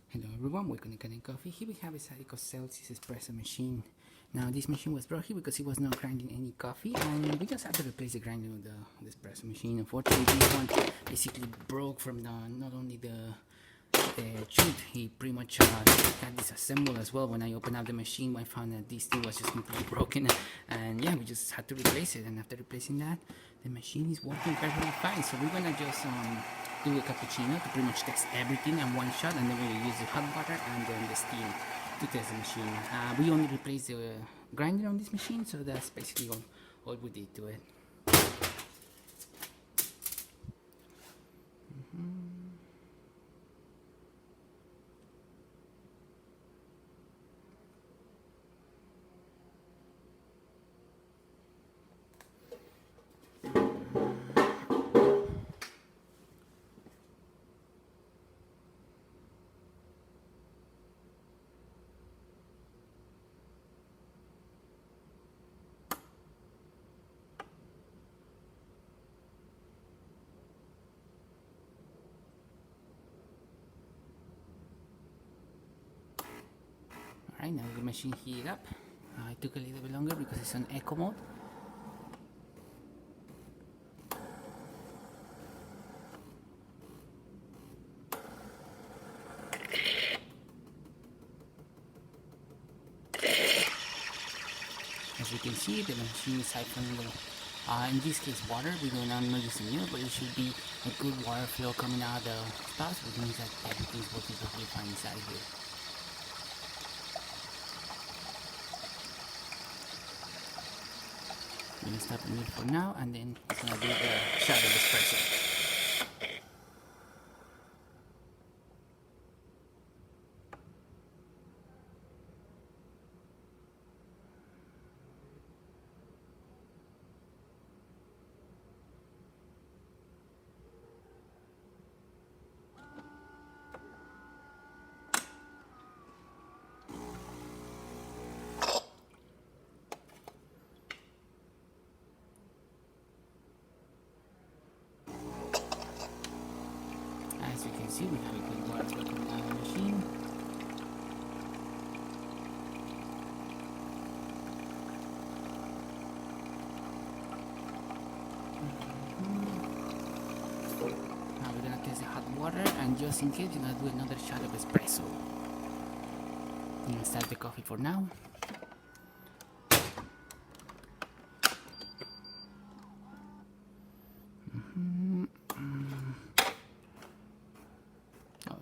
Hello everyone, welcome to Kanen Coffee. Here we have a Saeco Celsius Espresso machine. Now this machine was brought here because it was not grinding any coffee, and we just had to replace the grinding of the espresso machine. Unfortunately, this one basically broke from not only the chute, he pretty much got disassembled as well. When I opened up the machine, I found that this thing was just completely broken, and yeah, we just had to replace it. And after replacing that, the machine is working perfectly fine. So we're gonna just do a cappuccino to pretty much test everything in one shot, and then we'll use the hot water and then the steam to test the machine. We only replaced the grinder on this machine, so that's basically all we did to it. Alright, now the machine heated up. It took a little bit longer because it's on eco mode. As you can see, the machine is siphoning in this case water. We do not use milk, but it should be a good water flow coming out of the spouts, which means that everything's working perfectly fine inside here. I'm gonna stop the milk for now, and then it's gonna do the shot of espresso. As you can see, we have a good water flow coming out of the machine. Now we're gonna test the hot water, and just in case, we're gonna do another shot of espresso. I'm gonna start the coffee for now.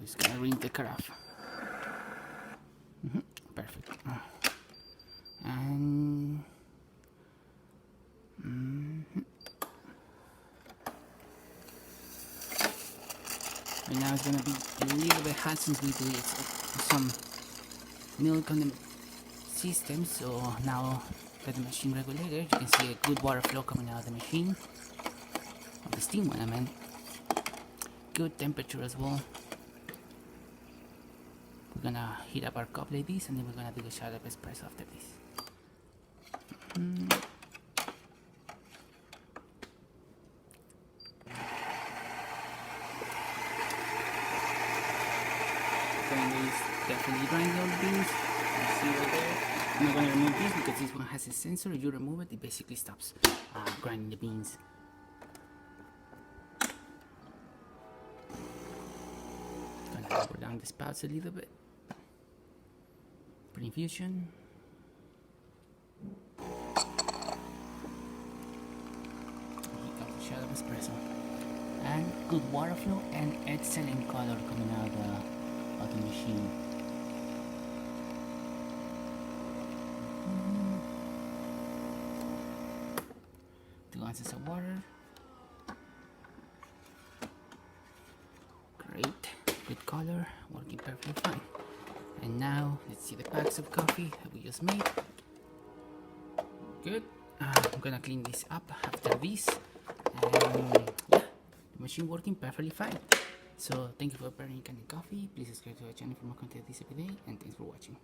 It's gonna ring the carafe. Perfect. And right now it's gonna be a little bit hot since we did some milk on the system. So now that the machine regulator, you can see a good water flow coming out of the machine, of the steam one, I meant. Good temperature as well. We're gonna heat up our cup like this, and then we're gonna do a shot of espresso after this. Grinder is definitely grinding all the beans. You see right there. I'm not gonna remove this because this one has a sensor. If you remove it, it basically stops grinding the beans. Gonna lower down the spouts a little bit. Infusion. Here comes a shot of espresso, and good water flow and excellent color coming out of the machine. Two ounces of water. Great, good color, working perfectly fine. And now, let's see the packs of coffee that we just made. Good. I'm gonna clean this up after this. And yeah, the machine working perfectly fine. So, thank you for preparing Kanen Coffee. Please subscribe to our channel for more content this every day. And thanks for watching.